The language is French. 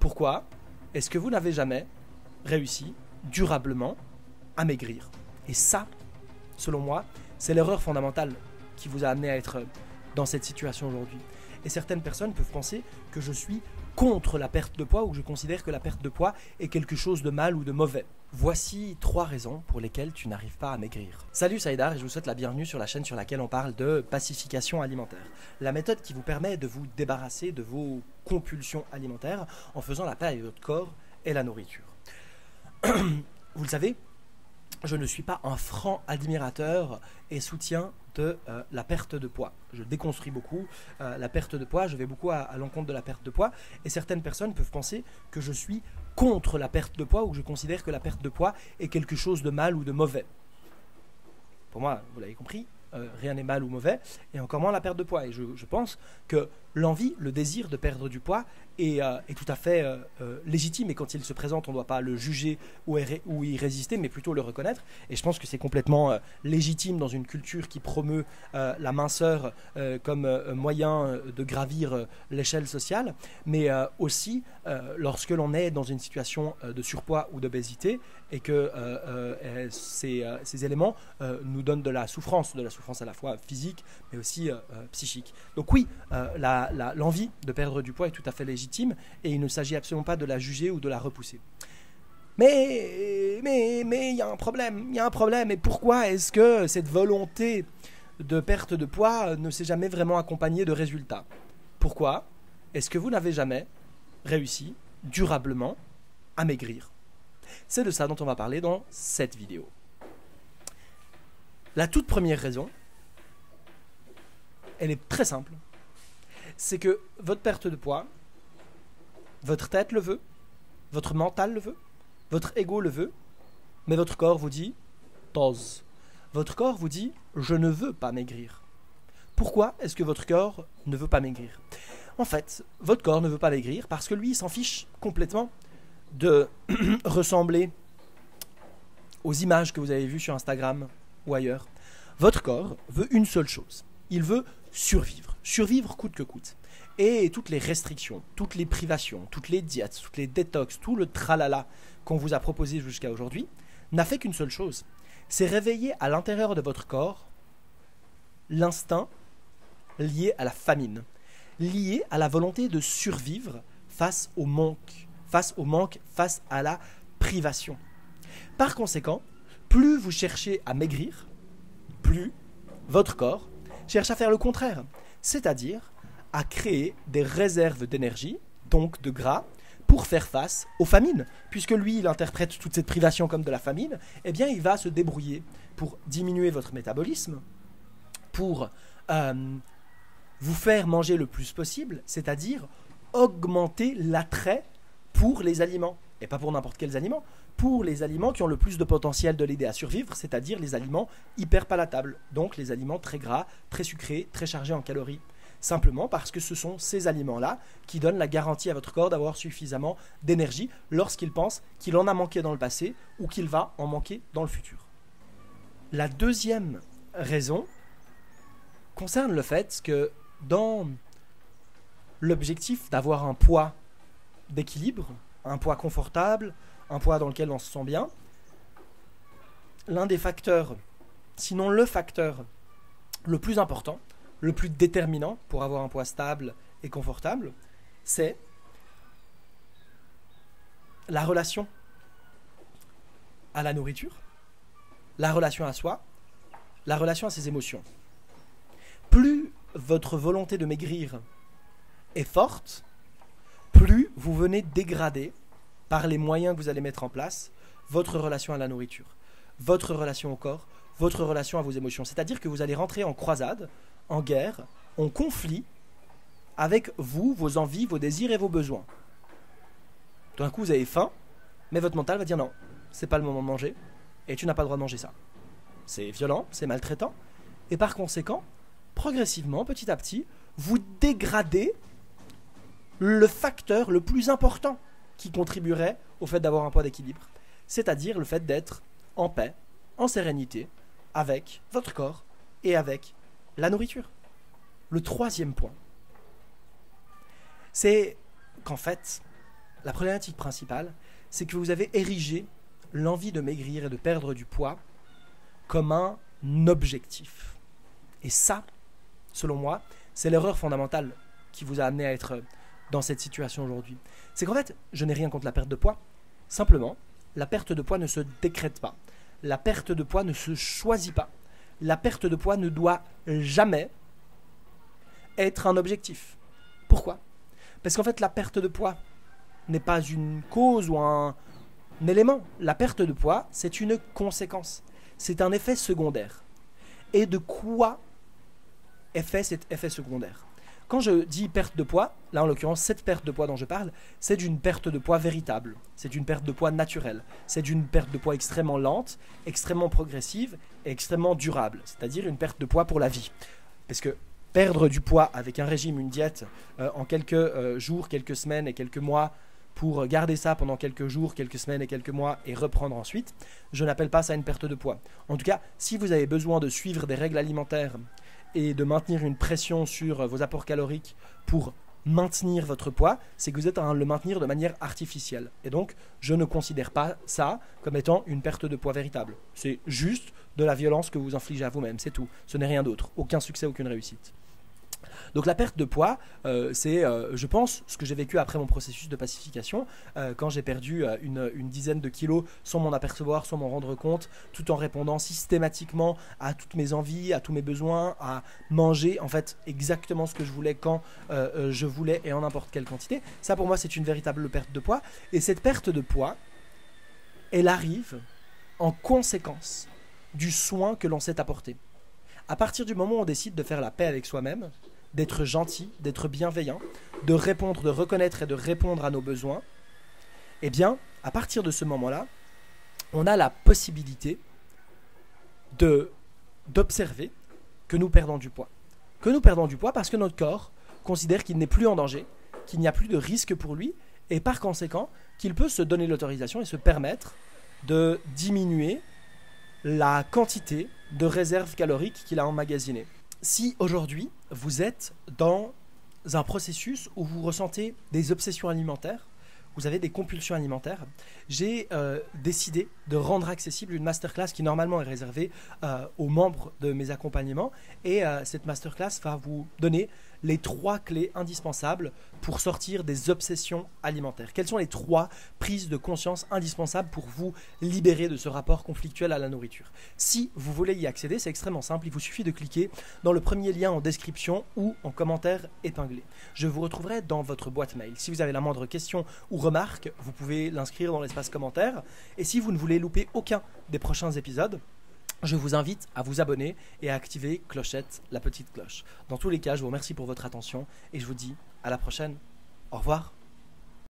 Pourquoi est-ce que vous n'avez jamais réussi durablement à maigrir? Et ça, selon moi, c'est l'erreur fondamentale qui vous a amené à être dans cette situation aujourd'hui. Et certaines personnes peuvent penser que je suis contre la perte de poids ou que je considère que la perte de poids est quelque chose de mal ou de mauvais. Voici 3 raisons pour lesquelles tu n'arrives pas à maigrir. Salut, c'est Haïdar et je vous souhaite la bienvenue sur la chaîne sur laquelle on parle de pacification alimentaire. La méthode qui vous permet de vous débarrasser de vos compulsions alimentaires en faisant la paix avec votre corps et la nourriture. Vous le savez, je ne suis pas un franc admirateur et soutien de la perte de poids. Je déconstruis beaucoup la perte de poids, je vais beaucoup à l'encontre de la perte de poids et certaines personnes peuvent penser que je suis contre la perte de poids ou que je considère que la perte de poids est quelque chose de mal ou de mauvais. Pour moi, vous l'avez compris, rien n'est mal ou mauvais et encore moins la perte de poids. Et je pense que l'envie, le désir de perdre du poids est tout à fait légitime et quand il se présente, on ne doit pas le juger ou y résister, mais plutôt le reconnaître. Et je pense que c'est complètement légitime dans une culture qui promeut la minceur comme moyen de gravir l'échelle sociale, mais aussi lorsque l'on est dans une situation de surpoids ou d'obésité et que ces éléments nous donnent de la souffrance à la fois physique mais aussi psychique. Donc oui, l'envie de perdre du poids est tout à fait légitime et il ne s'agit absolument pas de la juger ou de la repousser. Mais il y a un problème, et pourquoi est-ce que cette volonté de perte de poids ne s'est jamais vraiment accompagnée de résultats? Pourquoi est-ce que vous n'avez jamais réussi durablement à maigrir? C'est de ça dont on va parler dans cette vidéo. La toute première raison, elle est très simple. C'est que votre perte de poids, votre tête le veut, votre mental le veut, votre ego le veut, mais votre corps vous dit « Tose ». Votre corps vous dit « Je ne veux pas maigrir ». Pourquoi est-ce que votre corps ne veut pas maigrir? En fait, votre corps ne veut pas maigrir parce que lui, il s'en fiche complètement de ressembler aux images que vous avez vues sur Instagram ou ailleurs. Votre corps veut une seule chose. Il veut survivre. Survivre coûte que coûte. Et toutes les restrictions, toutes les privations, toutes les diètes, toutes les détox, tout le tralala qu'on vous a proposé jusqu'à aujourd'hui n'a fait qu'une seule chose. C'est réveiller à l'intérieur de votre corps l'instinct lié à la famine, lié à la volonté de survivre face au manque, face à la privation. Par conséquent, plus vous cherchez à maigrir, plus votre corps cherche à faire le contraire, c'est-à-dire à créer des réserves d'énergie, donc de gras, pour faire face aux famines. Puisque lui, il interprète toute cette privation comme de la famine, eh bien, il va se débrouiller pour diminuer votre métabolisme, pour vous faire manger le plus possible, c'est-à-dire augmenter l'attrait pour les aliments. Et pas pour n'importe quels aliments, pour les aliments qui ont le plus de potentiel de l'aider à survivre, c'est-à-dire les aliments hyper palatables, donc les aliments très gras, très sucrés, très chargés en calories. Simplement parce que ce sont ces aliments-là qui donnent la garantie à votre corps d'avoir suffisamment d'énergie lorsqu'il pense qu'il en a manqué dans le passé ou qu'il va en manquer dans le futur. La deuxième raison concerne le fait que dans l'objectif d'avoir un poids d'équilibre, un poids confortable, un poids dans lequel on se sent bien, l'un des facteurs, sinon le facteur le plus important, le plus déterminant pour avoir un poids stable et confortable, c'est la relation à la nourriture, la relation à soi, la relation à ses émotions. Plus votre volonté de maigrir est forte, plus vous venez dégrader par les moyens que vous allez mettre en place votre relation à la nourriture, votre relation au corps, votre relation à vos émotions. C'est-à-dire que vous allez rentrer en croisade, en guerre, en conflit avec vous, vos envies, vos désirs et vos besoins. D'un coup, vous avez faim, mais votre mental va dire non, c'est pas le moment de manger et tu n'as pas le droit de manger ça. C'est violent, c'est maltraitant et par conséquent, progressivement, petit à petit, vous dégradez le facteur le plus important qui contribuerait au fait d'avoir un poids d'équilibre, c'est-à-dire le fait d'être en paix, en sérénité, avec votre corps et avec la nourriture. Le troisième point, c'est qu'en fait, La problématique principale, c'est que vous avez érigé l'envie de maigrir et de perdre du poids comme un objectif. Et ça, selon moi, c'est l'erreur fondamentale qui vous a amené à être dans cette situation aujourd'hui. C'est qu'en fait, je n'ai rien contre la perte de poids. Simplement, la perte de poids ne se décrète pas. La perte de poids ne se choisit pas. La perte de poids ne doit jamais être un objectif. Pourquoi ? Parce qu'en fait, la perte de poids n'est pas une cause ou un élément. La perte de poids, c'est une conséquence. C'est un effet secondaire. Et de quoi est fait cet effet secondaire ? Quand je dis perte de poids, là en l'occurrence, cette perte de poids dont je parle, c'est d'une perte de poids véritable. C'est une perte de poids naturelle. C'est d'une perte de poids extrêmement lente, extrêmement progressive et extrêmement durable. C'est-à-dire une perte de poids pour la vie. Parce que perdre du poids avec un régime, une diète, en quelques jours, quelques semaines et quelques mois, pour garder ça pendant quelques jours, quelques semaines et quelques mois et reprendre ensuite, je n'appelle pas ça une perte de poids. En tout cas, si vous avez besoin de suivre des règles alimentaires et de maintenir une pression sur vos apports caloriques pour maintenir votre poids, c'est que vous êtes en train de le maintenir de manière artificielle. Et donc, je ne considère pas ça comme étant une perte de poids véritable. C'est juste de la violence que vous infligez à vous-même, c'est tout. Ce n'est rien d'autre. Aucun succès, aucune réussite. Donc la perte de poids, c'est, je pense, ce que j'ai vécu après mon processus de pacification, quand j'ai perdu une dizaine de kilos sans m'en apercevoir, sans m'en rendre compte, tout en répondant systématiquement à toutes mes envies, à tous mes besoins, à manger en fait exactement ce que je voulais quand je voulais et en n'importe quelle quantité. Ça pour moi c'est une véritable perte de poids. Et cette perte de poids, elle arrive en conséquence du soin que l'on s'est apporté. À partir du moment où on décide de faire la paix avec soi-même, d'être gentil, d'être bienveillant, de répondre, de reconnaître et de répondre à nos besoins, eh bien, à partir de ce moment-là, on a la possibilité d'observer que nous perdons du poids. Que nous perdons du poids parce que notre corps considère qu'il n'est plus en danger, qu'il n'y a plus de risque pour lui, et par conséquent, qu'il peut se donner l'autorisation et se permettre de diminuer la quantité de réserves caloriques qu'il a emmagasinées. Si aujourd'hui, vous êtes dans un processus où vous ressentez des obsessions alimentaires, vous avez des compulsions alimentaires, j'ai décidé de rendre accessible une masterclass qui normalement est réservée aux membres de mes accompagnements. Et cette masterclass va vous donner les 3 clés indispensables pour sortir des obsessions alimentaires. Quelles sont les 3 prises de conscience indispensables pour vous libérer de ce rapport conflictuel à la nourriture? Si vous voulez y accéder, c'est extrêmement simple. Il vous suffit de cliquer dans le premier lien en description ou en commentaire épinglé. Je vous retrouverai dans votre boîte mail. Si vous avez la moindre question ou remarque, vous pouvez l'inscrire dans l'espace commentaire. Et si vous ne voulez louper aucun des prochains épisodes, je vous invite à vous abonner et à activer clochette, la petite cloche. Dans tous les cas, je vous remercie pour votre attention et je vous dis à la prochaine. Au revoir.